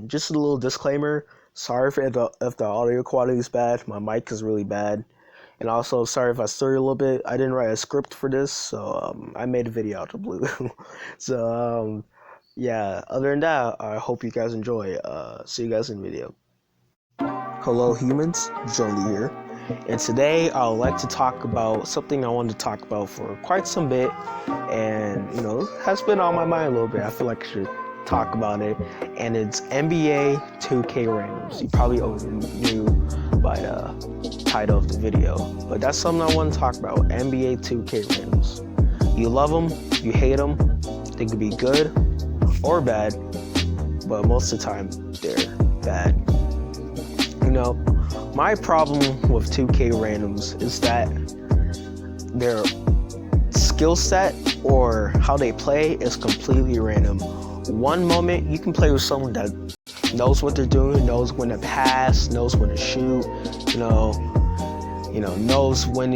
Just a little disclaimer. Sorry if the audio quality is bad. My mic is really bad. And also, sorry if I stir a little bit. I didn't write a script for this, so I made a video out of the blue. So, yeah, other than that, I hope you guys enjoy. See you guys in the video. Hello, humans. Jonney here. And today, I would like to talk about something I wanted to talk about for quite some bit. And, has been on my mind a little bit. I feel like I should talk about it. And it's NBA 2K randoms. You probably already knew by the title of the video, but that's something I want to talk about. NBA 2K randoms. You love them, you hate them. They could be good or bad, but most of the time they're bad. My problem with 2K randoms is that their skill set or how they play is completely random. One moment you can play with someone that knows what they're doing, knows when to pass, knows when to shoot, knows when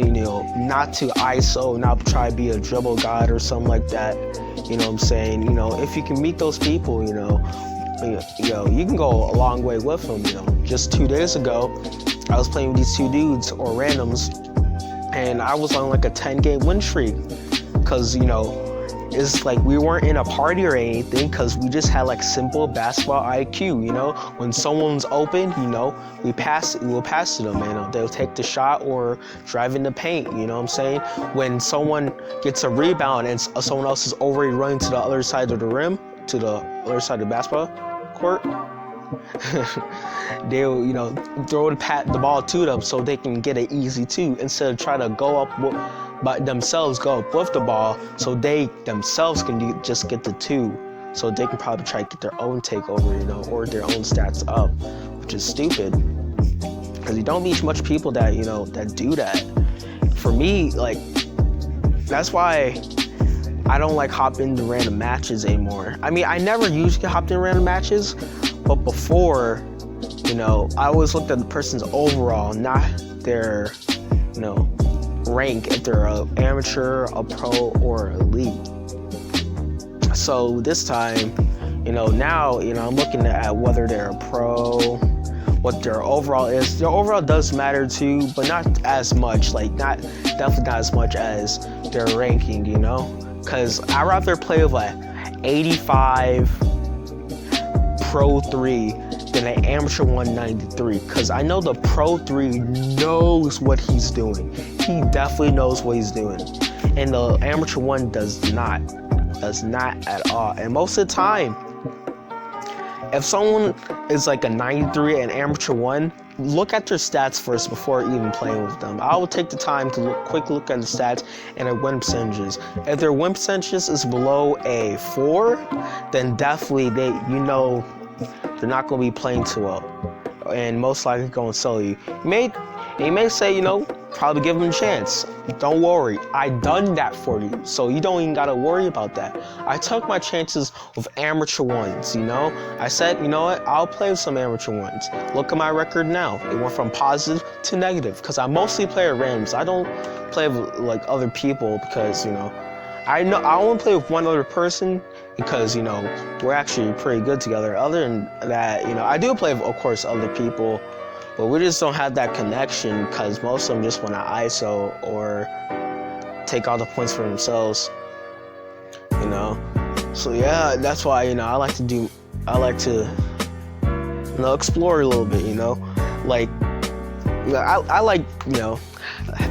not to ISO, not try to be a dribble god or something like that. You know what I'm saying? If you can meet those people, you can go a long way with them. Just 2 days ago, I was playing with these two dudes or randoms, and I was on like a 10-game win streak, because it's like we weren't in a party or anything, because we just had like simple basketball IQ. When someone's open, we'll pass to them, and they'll take the shot or drive in the paint. You know what I'm saying? When someone gets a rebound and someone else is already running to the other side of the rim, to the other side of the basketball court, they'll throw the ball to them so they can get an easy two, instead of trying to go up with the ball, so they themselves can just get the two, so they can probably try to get their own takeover, or their own stats up, which is stupid, because you don't meet much people that that do that. For me, like, that's why I don't like hop into random matches anymore. I mean, I never usually hopped in random matches, but before, I always looked at the person's overall, not their, rank, if they're an amateur, a pro, or elite. So this time, now, I'm looking at whether they're a pro, what their overall is. Their overall does matter too, but not as much, definitely not as much as their ranking, because I'd rather play with like 85 Pro 3 than an Amateur 193, because I know the Pro 3 knows what he's doing. He definitely knows what he's doing, and the Amateur 1 does not at all. And most of the time, if someone is like a 93 and Amateur 1, look at their stats first before even playing with them. I will take the time to quick look at the stats and their win percentages. If their win percentages is below a 4, then definitely they're not going to be playing too well, and most likely going to sell you. You may say, probably give them a chance. Don't worry, I done that for you, so you don't even got to worry about that. I took my chances with Amateur 1s, I said, what, I'll play with some Amateur 1s. Look at my record now. It went from positive to negative, because I mostly play at randoms. I don't play with like other people, because I only play with one other person, because we're actually pretty good together. Other than that, I do play with, of course, other people, but we just don't have that connection, because most of them just want to ISO or take all the points for themselves, So yeah, that's why I like to explore a little bit, like I like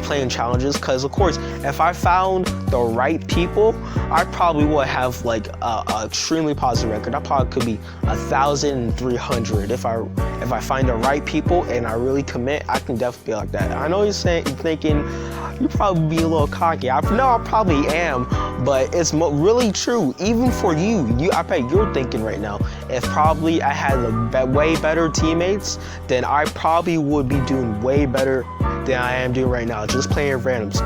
playing challenges, because of course if I found the right people, I probably would have like a extremely positive record. I probably could be 1,300 if I find the right people and I really commit. I can definitely be like that. I know you're thinking you probably be a little cocky. I probably am, but it's really true. Even for you, I bet you're thinking right now, if probably I had way better teammates, then I probably would be doing way better than I am doing right now, just playing randoms.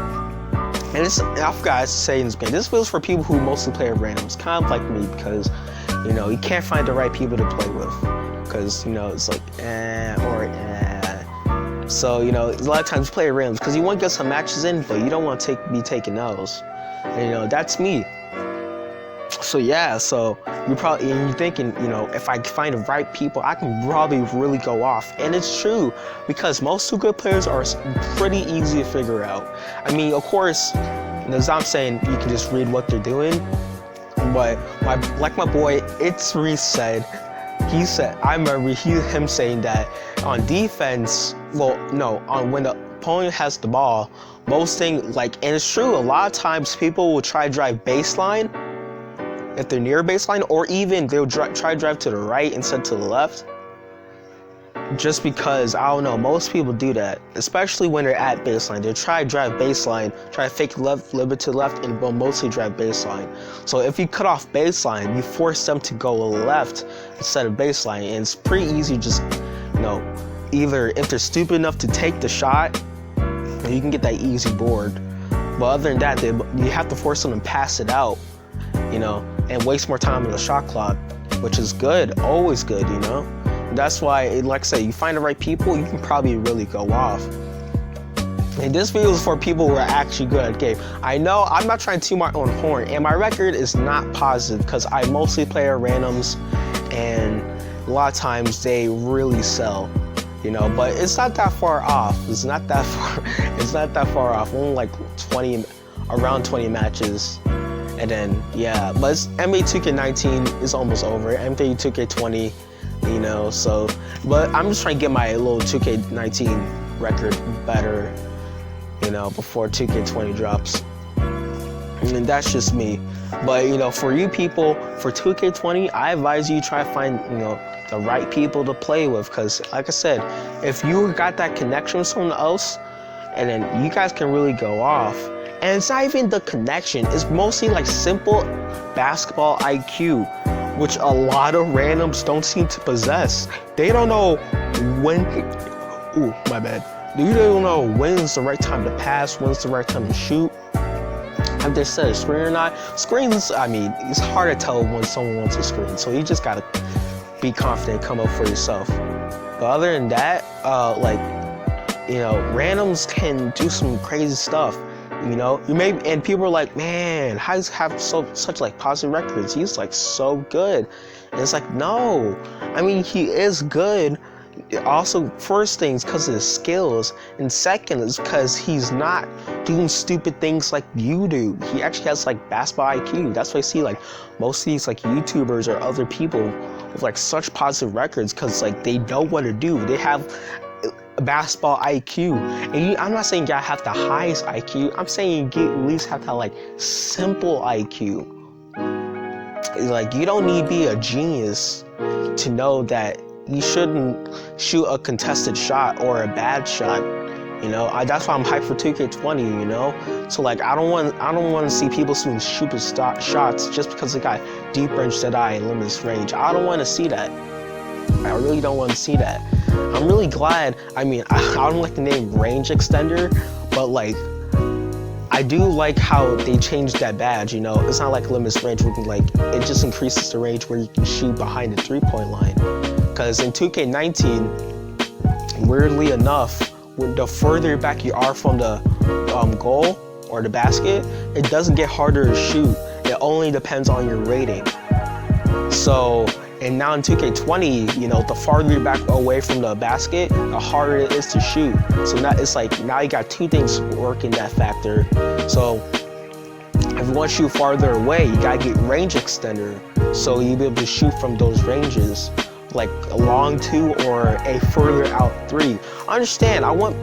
And I forgot to say in this game, this feels for people who mostly play randoms, kind of like me, because you can't find the right people to play with, because it's like so a lot of times you play randoms because you want to get some matches in, but you don't want to be taking those. And that's me. So yeah, you're thinking, if I find the right people, I can probably really go off. And it's true, because most 2K players are pretty easy to figure out. I mean, of course, as I'm saying, you can just read what they're doing. But like my boy, It's Reset, he said, I remember him saying that on defense, on when the opponent has the ball, most things, and it's true, a lot of times people will try to drive baseline if they're near baseline, or even they'll try to drive to the right instead to the left. Just because, I don't know, most people do that, especially when they're at baseline. They try to drive baseline, try to fake left, little bit to the left, and mostly drive baseline. So if you cut off baseline, you force them to go left instead of baseline, and it's pretty easy. Just, either if they're stupid enough to take the shot, you can get that easy board. But other than that, you have to force them to pass it out, and waste more time on the shot clock, which is good, always good, That's why, like I said, you find the right people, you can probably really go off. And this video is for people who are actually good at the game. I know I'm not trying to toot my own horn, and my record is not positive because I mostly play at randoms, and a lot of times they really sell, but it's not that far off. It's not that far off. Only like around 20 matches. And then, yeah, but NBA 2K19 is almost over. NBA 2K20, but I'm just trying to get my little 2K19 record better, before 2K20 drops. And that's just me. But, for you people, for 2K20, I advise you try to find, the right people to play with. Because, like I said, if you got that connection with someone else, and then you guys can really go off. And it's not even the connection, it's mostly like simple basketball IQ, which a lot of randoms don't seem to possess. They don't know when, You don't know when's the right time to pass, when's the right time to shoot. If they set a screen or not. Screens, it's hard to tell when someone wants a screen, so you just gotta be confident, come up for yourself. But other than that, randoms can do some crazy stuff. And people are like, man, how does he have such positive records? He's so good. And it's no, he is good. Also, first thing is because of his skills, and second is because he's not doing stupid things like you do. He actually has basketball IQ. That's why I see most of these YouTubers or other people with such positive records, because they know what to do. They have basketball IQ, and I'm not saying you gotta have the highest IQ. I'm saying you at least have to simple IQ. You don't need to be a genius to know that you shouldn't shoot a contested shot or a bad shot. That's why I'm hyped for 2K20. So I don't want to see people shooting stupid shots just because they got deep range that and limitless range. I don't want to see that. I really don't want to see that. I'm really glad. I don't like the name range extender, but I do like how they changed that badge. It's not like limitless range where you can it just increases the range where you can shoot behind the 3-point line. Because in 2K19, weirdly enough, the further back you are from the goal or the basket, it doesn't get harder to shoot. It only depends on your rating. So, and now in 2K20, the farther you're back away from the basket, the harder it is to shoot. So now it's now you got two things working that factor. So if you want to shoot farther away, you gotta get range extender, so you'll be able to shoot from those ranges, a long 2 or a further out 3. I understand. I want,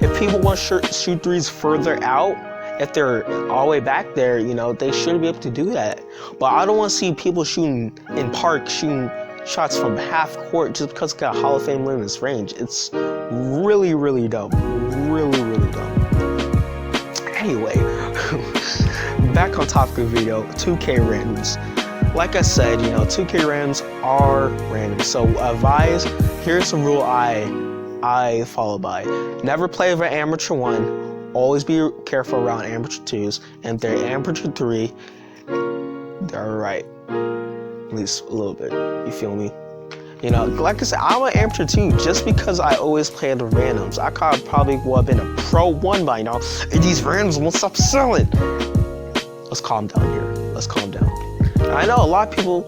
if people want to shoot threes further out, if they're all the way back there, they shouldn't be able to do that. But I don't want to see people shooting in park, shooting shots from half court just because it's got Hall of Fame limitless range. It's really, really dumb. Really, really dumb. Anyway, back on topic of the video, 2K randoms. Like I said, 2K randoms are random. So advise, here's a rule I follow by. Never play with an amateur 1. Always be careful around amateur 2s, and if they're amateur 3, they're right. At least a little bit. You feel me? Like I said, I'm an amateur 2 just because I always play the randoms. I probably would have been a pro 1 by now, and these randoms won't stop selling. Let's calm down here. Let's calm down. I know a lot of people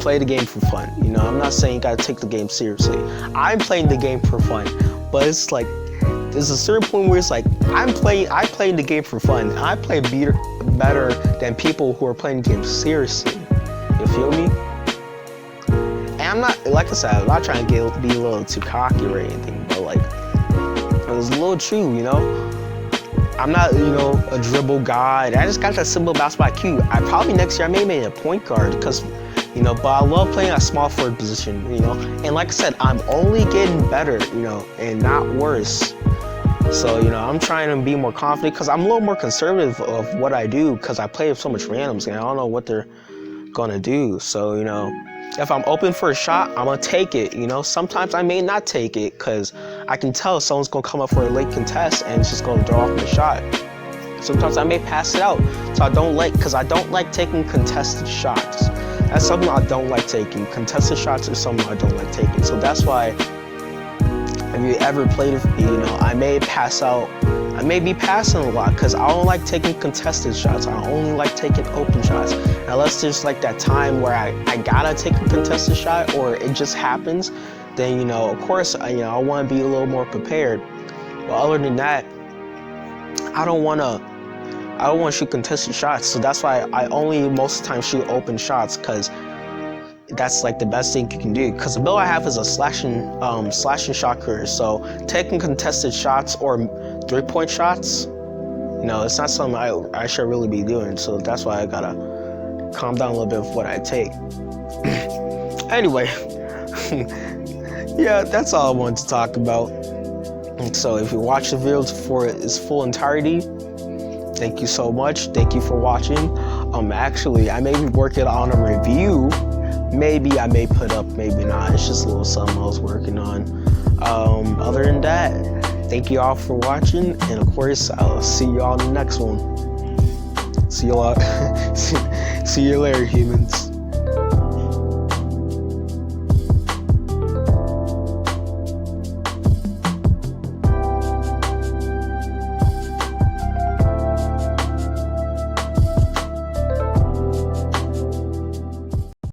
play the game for fun. You know, I'm not saying you gotta take the game seriously. I'm playing the game for fun, but it's like there's a certain point where it's like I playing the game for fun. I play better than people who are playing the game seriously. You feel me? And I'm not, like I said, I'm not trying to be a little too cocky or anything, but like it was a little true, you know. I'm not, you know, a dribble god. I just got that simple basketball IQ. I probably next year I may make a point guard because, you know, but I love playing a small forward position, you know. And like I said, I'm only getting better, you know, and not worse. So, you know, I'm trying to be more confident because I'm a little more conservative of what I do because I play with so much randoms and I don't know what they're gonna do. So, you know, if I'm open for a shot, I'm gonna take it. You know, sometimes I may not take it because I can tell someone's gonna come up for a late contest and it's just gonna draw off my shot. Sometimes I may pass it out. So I don't like taking contested shots. That's something I don't like taking. Contested shots are something I don't like taking. So that's why if you ever played with me, you know, I may pass out. I may be passing a lot because I don't like taking contested shots. I only like taking open shots. Unless there's like that time where I gotta take a contested shot or it just happens, then, you know, of course, you know, I want to be a little more prepared. But other than that, I don't want to shoot contested shots. So that's why I only most of the time shoot open shots because that's like the best thing you can do. Because the build I have is a slashing shot career. So taking contested shots or 3-point shots, you know, it's not something I should really be doing. So that's why I gotta calm down a little bit of what I take. Anyway, yeah, that's all I wanted to talk about. So if you watch the video for its full entirety, thank you so much. Thank you for watching. Actually, I may be working on a review. Maybe I may put up, maybe not. It's just a little something I was working on. Other than that, thank you all for watching, and of course, I'll see you all in the next one. See you later, humans.